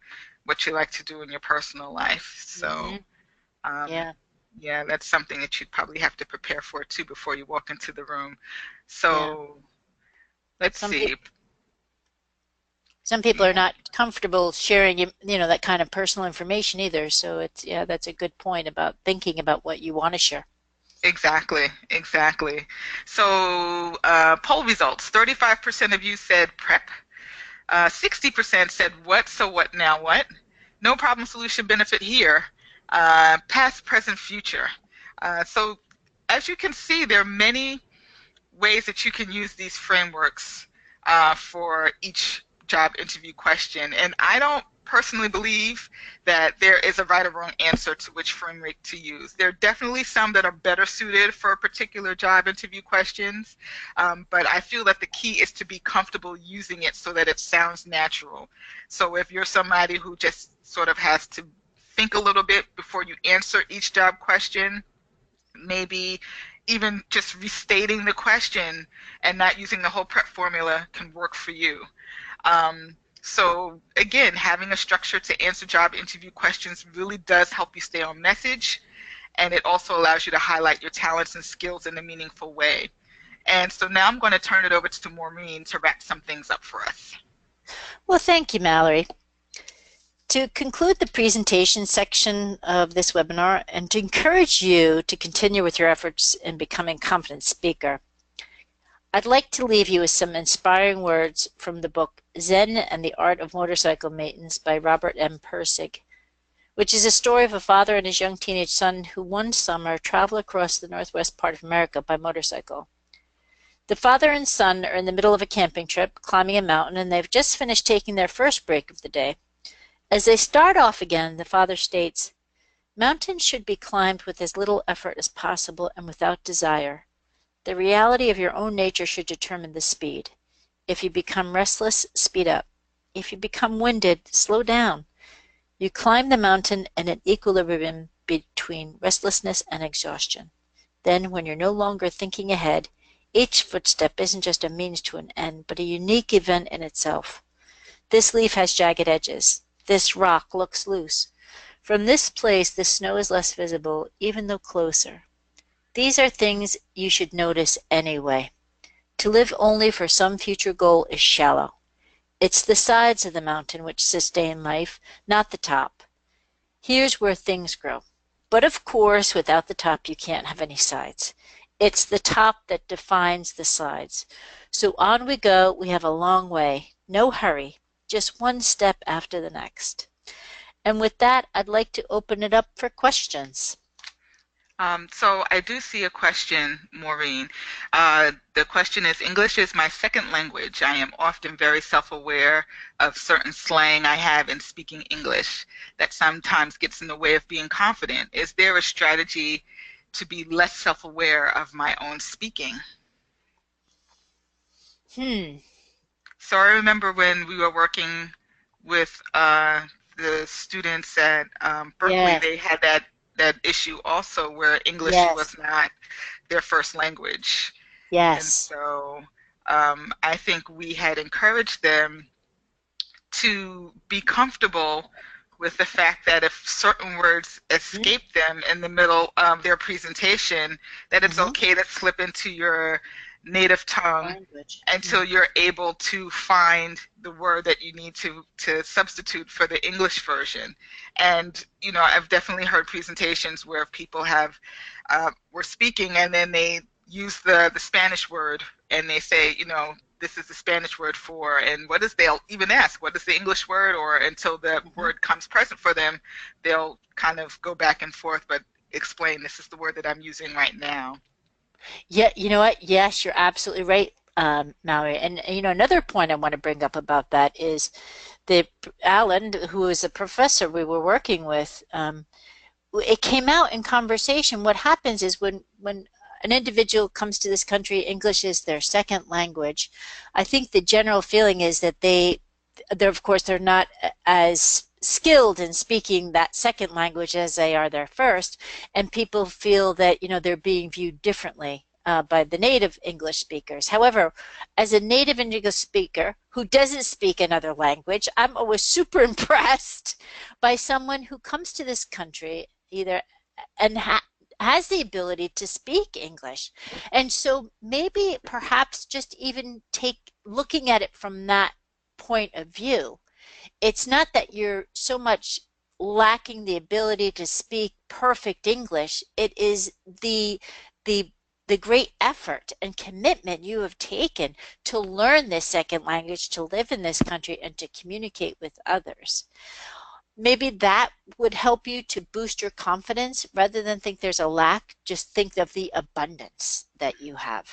what you like to do in your personal life. So, um, Yeah, yeah, that's something that you'd probably have to prepare for too before you walk into the room. yeah. So, let's Some see. people some people are Yeah, not comfortable sharing, that kind of personal information either. So yeah, that's a good point about thinking about what you want to share. exactly, exactly. So, poll results: 35% of you said prep. 60% said what, so what now what? No problem solution benefit here. Past, present, future. So as you can see, there are many ways that you can use these frameworks for each job interview question. And I don't personally believe that there is a right or wrong answer to which framework to use. There are definitely some that are better suited for particular job interview questions, but I feel that the key is to be comfortable using it so that it sounds natural. So if you're somebody who just sort of has to think a little bit before you answer each job question, maybe even just restating the question and not using the whole prep formula can work for you. So again, having a structure to answer job interview questions really does help you stay on message, and it also allows you to highlight your talents and skills in a meaningful way. And so now I'm going to turn it over to Maureen to wrap some things up for us. Well, thank you, Mallory. To conclude the presentation section of this webinar and to encourage you to continue with your efforts in becoming a confident speaker, I'd like to leave you with some inspiring words from the book Zen and the Art of Motorcycle Maintenance by Robert M. Pirsig, which is a story of a father and his young teenage son who one summer travel across the northwest part of America by motorcycle. The father and son are in the middle of a camping trip, climbing a mountain, and they've just finished taking their first break of the day. As they start off again, the father states, "Mountains should be climbed with as little effort as possible and without desire. The reality of your own nature should determine the speed. If you become restless, speed up. If you become winded, slow down. You climb the mountain in an equilibrium between restlessness and exhaustion. Then, when you're no longer thinking ahead, each footstep isn't just a means to an end, but a unique event in itself. This leaf has jagged edges. This rock looks loose. From this place the snow is less visible, even though closer. These are things you should notice anyway. To live only for some future goal is shallow. It's the sides of the mountain which sustain life, not the top. Here's where things grow. But of course, without the top you can't have any sides. It's the top that defines the sides. So on we go. We have a long way. No hurry. Just one step after the next." And with that, I'd like to open it up for questions. So I do see a question, Maureen. The question is, English is my second language. I am often very self-aware of certain slang I have in speaking English that sometimes gets in the way of being confident. Is there a strategy to be less self-aware of my own speaking? So I remember when we were working with the students at Berkeley, Yes, they had that issue also where English yes, was not their first language. And yes. so I think we had encouraged them to be comfortable with the fact that if certain words escape them in the middle of their presentation, that it's Mm-hmm. okay to slip into your native tongue Language. until you're able to find the word that you need to substitute for the English version. And you know, I've definitely heard presentations where people have were speaking and then they use the Spanish word and they say, you know, this is the Spanish word for, and what is, they'll even ask, what is the English word, or until the Mm-hmm. word comes present for them, they'll kind of go back and forth, but explain this is the word that I'm using right now. Yeah, you know what? Yes, you're absolutely right, Mallory. And you know, another point I want to bring up about that is that Alan, who is a professor we were working with, it came out in conversation. What happens is when an individual comes to this country, English is their second language. I think the general feeling is that they're of course they're not as skilled in speaking that second language as they are their first, and people feel that they're being viewed differently by the native English speakers. However, as a native English speaker who doesn't speak another language, I'm always super impressed by someone who comes to this country either and has the ability to speak English. And so maybe perhaps just even take looking at it from that point of view. It's not that you're so much lacking the ability to speak perfect English. It is the the great effort and commitment you have taken to learn this second language, to live in this country, and to communicate with others. Maybe that would help you to boost your confidence rather than think there's a lack. Just think of the abundance that you have.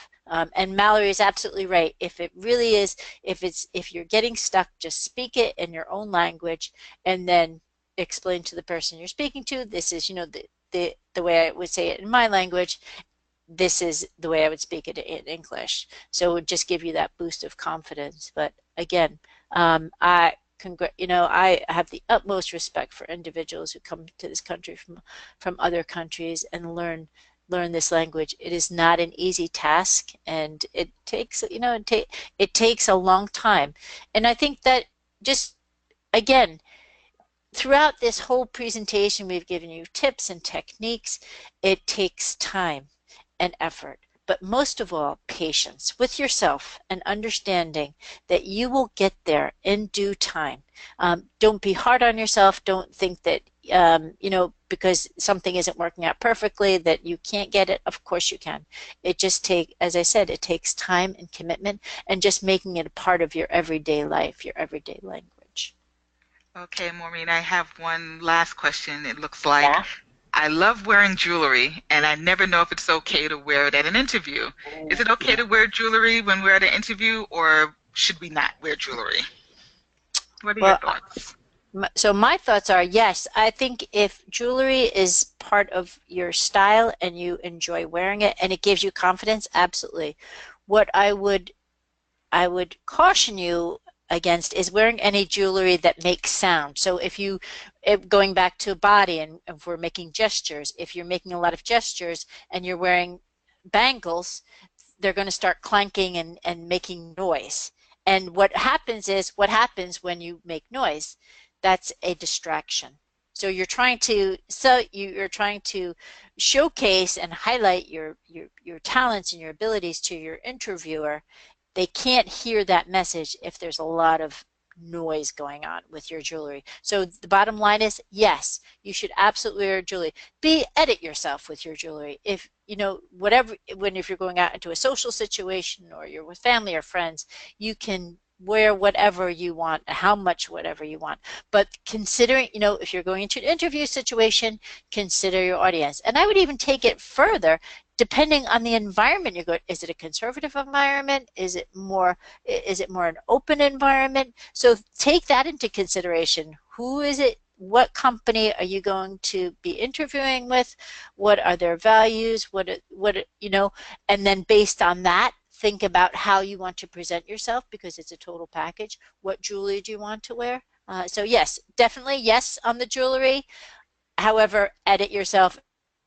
And Mallory is absolutely right. If it really is, if you're getting stuck, just speak it in your own language, and then explain to the person you're speaking to. This is, the way I would say it in my language. This is the way I would speak it in English. So it would just give you that boost of confidence. But again, I have the utmost respect for individuals who come to this country from other countries and learn this language. It is not an easy task, and it takes it takes a long time. And I think that just again, throughout this whole presentation, we've given you tips and techniques. It takes time and effort, but most of all, patience with yourself and understanding that you will get there in due time. Don't be hard on yourself. Don't think that, because something isn't working out perfectly, that you can't get it. Of course you can. As I said, it takes time and commitment and just making it a part of your everyday life, your everyday language. Okay, Maureen, I have one last question. It looks like Yeah. I love wearing jewelry, and I never know if it's okay to wear it at an interview. Is it okay Yeah. to wear jewelry when we're at an interview, or should we not wear jewelry? What are your Well, thoughts? so my thoughts are yes. I think if jewelry is part of your style and you enjoy wearing it and it gives you confidence, absolutely. What I would caution you against is wearing any jewelry that makes sound. So going back to body, and if we're making gestures, if you're making a lot of gestures and you're wearing bangles, they're going to start clanking and making noise. And what happens when you make noise? That's a distraction. So you're trying to showcase and highlight your talents and your abilities to your interviewer. They can't hear that message if there's a lot of noise going on with your jewelry. So the bottom line is, yes, you should absolutely wear jewelry. Edit yourself with your jewelry. If if you're going out into a social situation or you're with family or friends, you can wear whatever you want, how much whatever you want. But considering, if you're going into an interview situation, consider your audience. And I would even take it further, depending on the environment you're going. Is it a conservative environment? Is it more an open environment? So take that into consideration. Who is it? What company are you going to be interviewing with? What are their values? And then based on that, think about how you want to present yourself, because it's a total package. What jewelry do you want to wear? So yes, definitely yes on the jewelry. However, edit yourself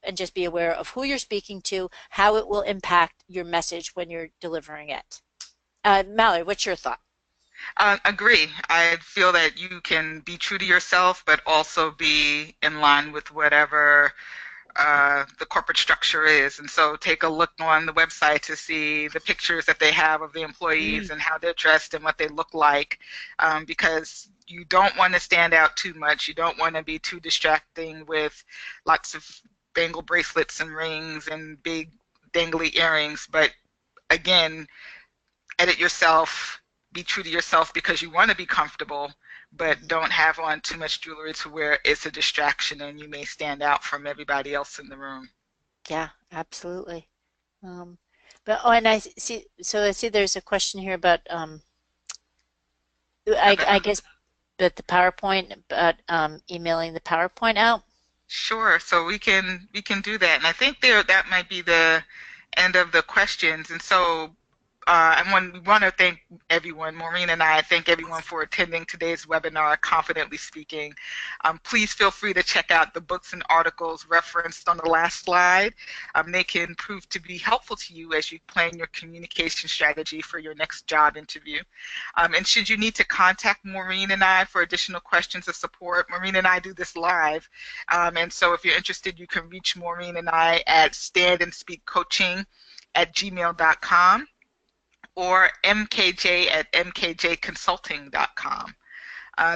and just be aware of who you're speaking to, how it will impact your message when you're delivering it. Mallory, what's your thought? Agree. I feel that you can be true to yourself, but also be in line with whatever the corporate structure is. And so take a look on the website to see the pictures that they have of the employees Mm, and how they're dressed and what they look like, because you don't want to stand out too much. You don't want to be too distracting with lots of bangle bracelets and rings and big dangly earrings. But again, edit yourself, be true to yourself because you want to be comfortable, but mhm. don't have on too much jewelry to where it's a distraction and you may stand out from everybody else in the room. Yeah, absolutely. Um, but oh, and I see there's a question here about I guess but the PowerPoint about emailing the PowerPoint out. Sure. So we can do that, and I think there that might be the end of the questions. And so we want to thank everyone. Maureen and I thank everyone for attending today's webinar, Confidently Speaking. Please feel free to check out the books and articles referenced on the last slide. They can prove to be helpful to you as you plan your communication strategy for your next job interview. And should you need to contact Maureen and I for additional questions or support, Maureen and I do this live. And so if you're interested, you can reach Maureen and I at standandspeakcoaching@gmail.com or mkj@mkjconsulting.com.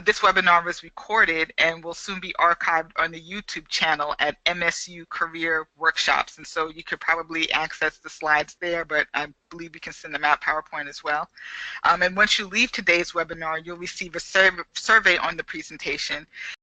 This webinar was recorded and will soon be archived on the YouTube channel at MSU Career Workshops. And so you could probably access the slides there, but I believe we can send them out PowerPoint as well. And once you leave today's webinar, you'll receive a survey on the presentation.